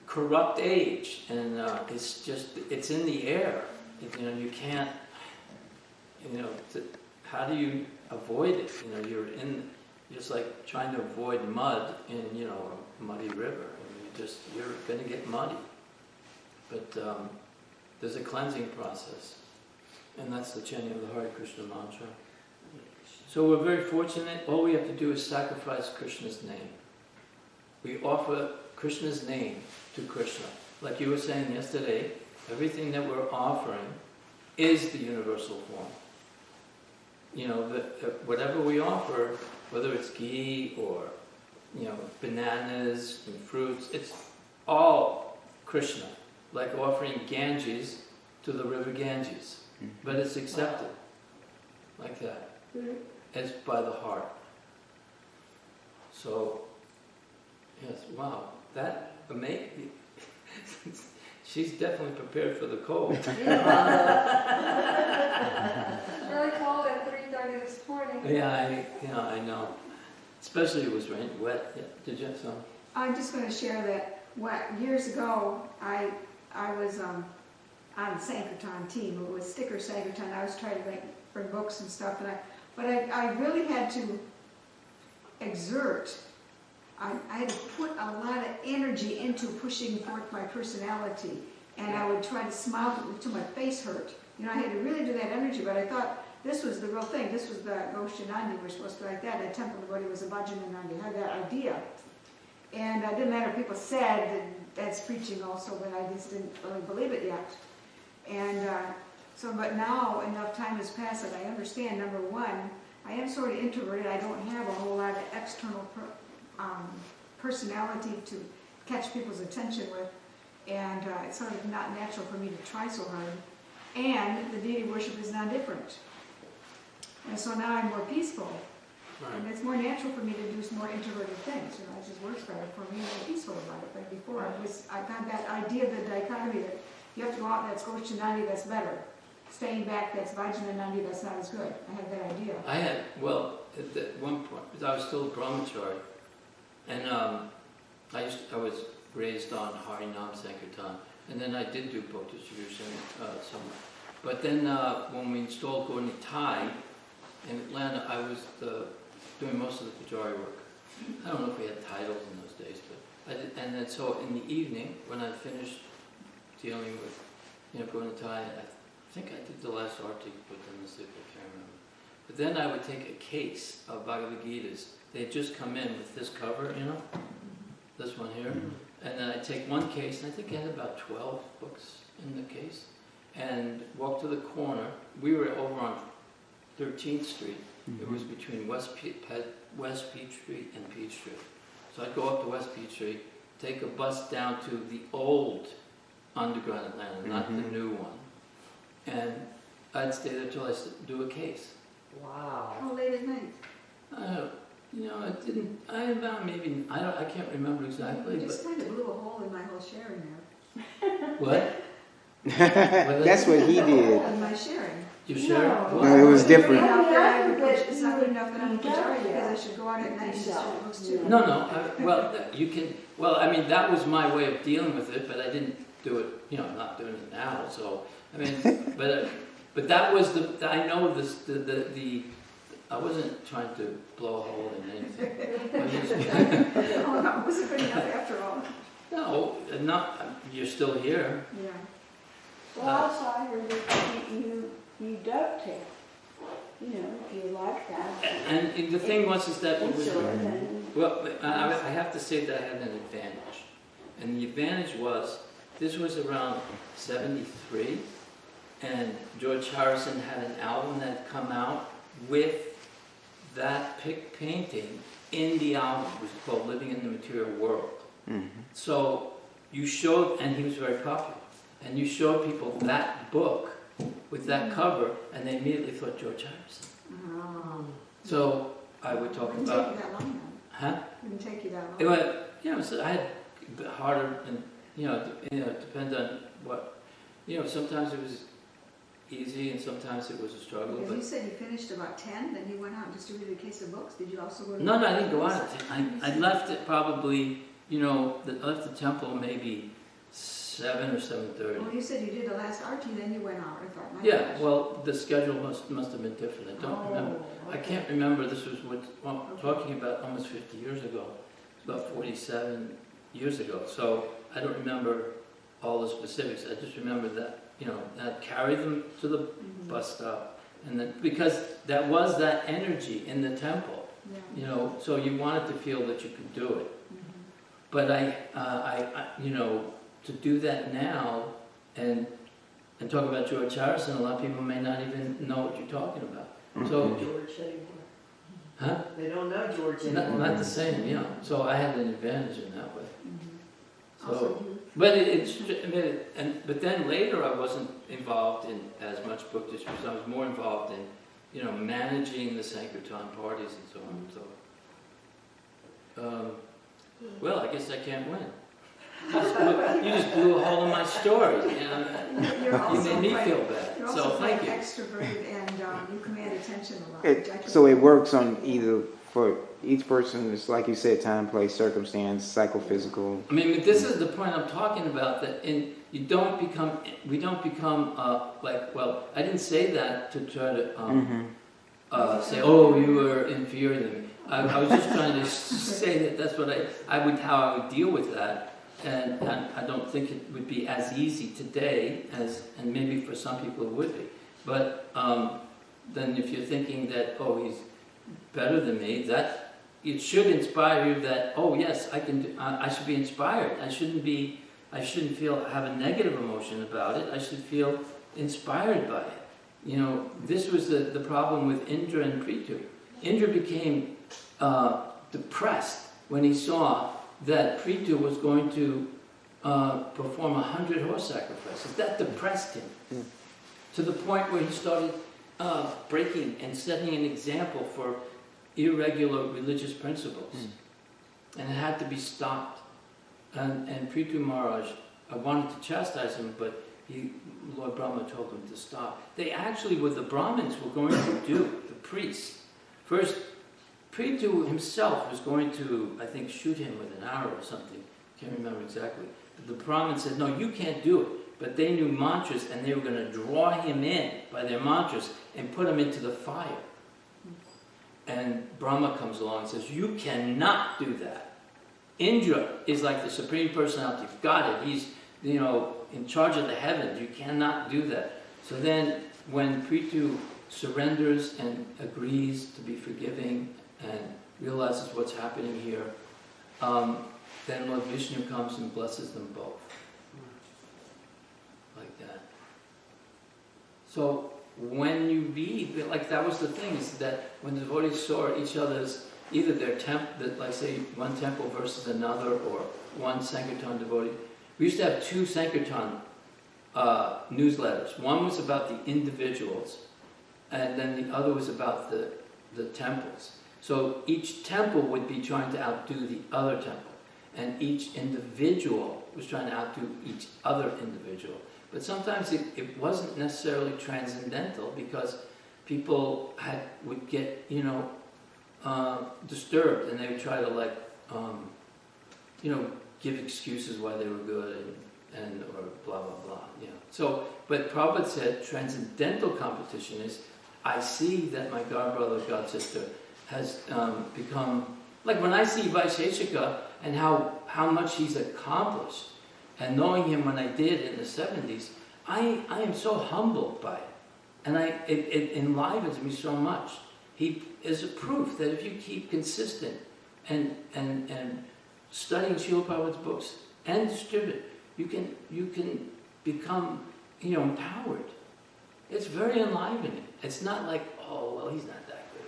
corrupt age, and it's in the air. You know, you can't, you know, how do you avoid it? You know, you're just like trying to avoid mud in, you know, a muddy river. You're going to get muddy. But there's a cleansing process, and that's the chanting of the Hare Krishna mantra. So we're very fortunate. All we have to do is sacrifice Krishna's name. We offer Krishna's name to Krishna. Like you were saying yesterday, everything that we're offering is the universal form. You know, whatever we offer, whether it's ghee or, you know, bananas and fruits, it's all Krishna. Like offering Ganges to the river Ganges. But it's accepted. Like that. It's by the heart. So, yes, wow, that amazing. She's definitely prepared for the cold. It's really cold at 3:30 this morning. Yeah, I know. Especially it was wet. Yeah. Did you have some? I'm just going to share that years ago I was on the Sankirtan team. It was sticker Sankirtan. I was trying to bring books and stuff, but I really had to exert. I had to put a lot of energy into pushing forth my personality, and I would try to smile till my face hurt. You know, I had to really do that energy, but I thought this was the real thing. This was the Goshanandi. We're supposed to be like that. That temple devotee was a Bhajananandi. I had that idea. And it didn't matter if people said that that's preaching also, but I just didn't really believe it yet. And but now enough time has passed that I understand, number one, I am sort of introverted. I don't have a whole lot of external personality to catch people's attention with. And it's sort of not natural for me to try so hard. And the deity worship is not different. And so now I'm more peaceful. Right. And it's more natural for me to do some more introverted things. You know, it just works better for me. I'm peaceful about it. But before, I got that idea of the dichotomy that you have to go out and that's Goshanandi, that's better. Staying back, that's Vajjananandi, that's not as good. I had that idea. I had, well, at one point, I was still a brahmachari, and I was raised on Harinam Sankirtan, and then I did do book distribution somewhere. But then when we installed Gauri Thai in Atlanta, I was doing most of the Pujari work. I don't know if we had titles in those days, but I did. And then so in the evening, when I finished dealing with, you know, Gauri Thai, I think I did the last article with them, I can't remember. But then I would take a case of Bhagavad Gitas. They had just come in with this cover, you know, this one here. And then I'd take one case, and I think I had about 12 books in the case, and walk to the corner. We were over on 13th Street. It was between West Peachtree and Peachtree. So I'd go up to West Peachtree, take a bus down to the old underground Atlanta, not the new one. And I'd stay there till I do a case. Wow. How late at night? You know, I didn't. I can't remember exactly. You just kind of blew a hole in my whole sharing there. What? That's what he did. In my sharing. You sure? No. No, it was different. It's not good enough that I'm a Pujari because I should go out at night and distribute books too. No. You can. Well, I mean, that was my way of dealing with it, but I didn't do it. You know, I'm not doing it now. So I mean, but that was I know this. I wasn't trying to blow a hole in anything. Oh, no, it wasn't good enough after all. No, not. You're still here. Yeah. Well, also I heard that you dovetail. You know, if you like that. And the thing was is that it was. Well, I have to say that I had an advantage, and the advantage was this was around '73, and George Harrison had an album that had come out with that painting in the album. It was called Living in the Material World. So you showed, and he was very popular, and you showed people that book with that cover, and they immediately thought George Harrison. Oh. So I would talk Wouldn't about, take you that long then. huh? Wouldn't take you that long. It went, so I had a bit harder, and it depends on what, sometimes it was easy, and sometimes it was a struggle. Because But you said you finished about 10, then you went out and distributed a case of books. Did you also go to... no, I didn't go out. I left it probably, I left the temple maybe 7 or 7:30. Well, you said you did the last arti, then you went out. I thought, my Yeah, gosh. well, the schedule must have been different. I don't remember. I okay. can't remember. This was I'm talking about almost 50 years ago. It's about 47 years ago. So I don't remember all the specifics. I just remember that, I'd carry them to the Mhm. bus stop, and then because that was that energy in the temple, Yeah. So you wanted to feel that you could do it. Mhm. But I to do that now and talk about George Harrison, a lot of people may not even know what you're talking about. So, George anymore. huh? They don't know George anymore. Not the same, So I had an advantage in that way. Mhm. So, Also, you... but but then later I wasn't involved in as much book distribution. I was more involved in, managing the Sankirtan parties and so on. So, well, I guess I can't win. You just blew a hole in my story. You're You also made me quite- feel bad. You're So also quite thank you. extroverted, and you command attention a lot. which I can- So it works on either, for each person, it's like you said, time, place, circumstance, psychophysical. I mean, but this is the point I'm talking about. That we don't become I didn't say that to try to say, oh, you were inferior than me. I was just trying to say that's what how I would deal with that, and I don't think it would be as easy today and maybe for some people it would be. But then if you're thinking that, oh, he's better than me, that it should inspire you that, oh yes, I can. I should be inspired. I shouldn't have a negative emotion about it. I should feel inspired by it. This was the problem with Indra and Prithu. Indra became depressed when he saw that Prithu was going to perform 100 horse sacrifices. That depressed him to the point where he started breaking and setting an example for irregular religious principles. And it had to be stopped. And Prithu Maharaj wanted to chastise him, but Lord Brahma told him to stop. They actually, what the Brahmins were going to do, the priests, first, Prithu himself was going to, I think, shoot him with an arrow or something. Can't remember exactly. But the Brahmins said, no, you can't do it. But they knew mantras, and they were going to draw him in by their mantras and put him into the fire. And Brahma comes along and says, you cannot do that. Indra is like the Supreme Personality of Godhead. He's, in charge of the heavens. You cannot do that. So then, when Prithu surrenders and agrees to be forgiving and realizes what's happening here, then Lord Vishnu comes and blesses them both. Like that. So when you read, that was the thing, is that when the devotees saw each other's, either their like say one temple versus another, or one Sankirtan devotee. We used to have 2 Sankirtan newsletters. One was about the individuals, and then the other was about the temples. So each temple would be trying to outdo the other temple, and each individual was trying to outdo each other individual. But sometimes it wasn't necessarily transcendental, because people would get disturbed, and they would try to give excuses why they were good and or blah blah blah. So, but Prabhupada said transcendental competition is, I see that my god brother, god sister has become, like when I see Vaisheshika and how much he's accomplished, and knowing him when I did in the 70s, I am so humbled by it, and it enlivens me so much. He is a proof that if you keep consistent and studying Srila Prabhupada's books and distribute, you can become empowered. It's very enlivening. It's not like, oh well, he's not that good.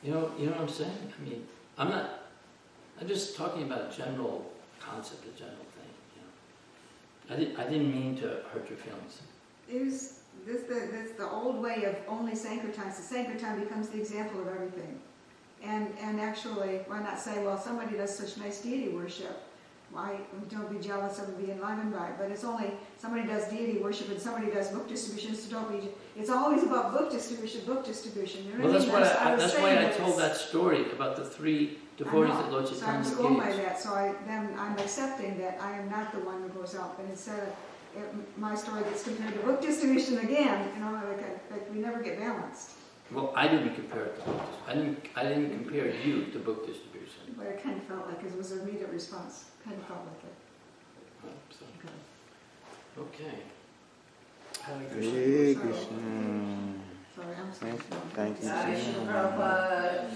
You know what I'm saying? I mean, I'm just talking about a general concept, a general thing. I didn't mean to hurt your feelings. Is this the old way of only Sankirtan? The Sankirtan becomes the example of everything. And actually, why not say, well, somebody does such nice deity worship, why don't be jealous of being enlivened by it? But it's only somebody does deity worship and somebody does book distribution, so don't be. It's always about book distribution, book distribution. You know Well, what that's I mean? why was that's saying why I that told it's- that story about the 3 I devotees know. that Lord So I Chaitanya was going by engaged. that, so then I'm accepting that I am not the one who goes out. And instead of my story gets compared to book distribution again, you know, like we never get balanced. Well, I didn't compare it to book distribution. I didn't compare you to book distribution. But it kind of felt like it was an immediate response. Kind of felt like it. So, okay. Hare Krishna. Hare Krishna. Sorry, I'm sorry. Thank you. Jai Shri Prabhupada.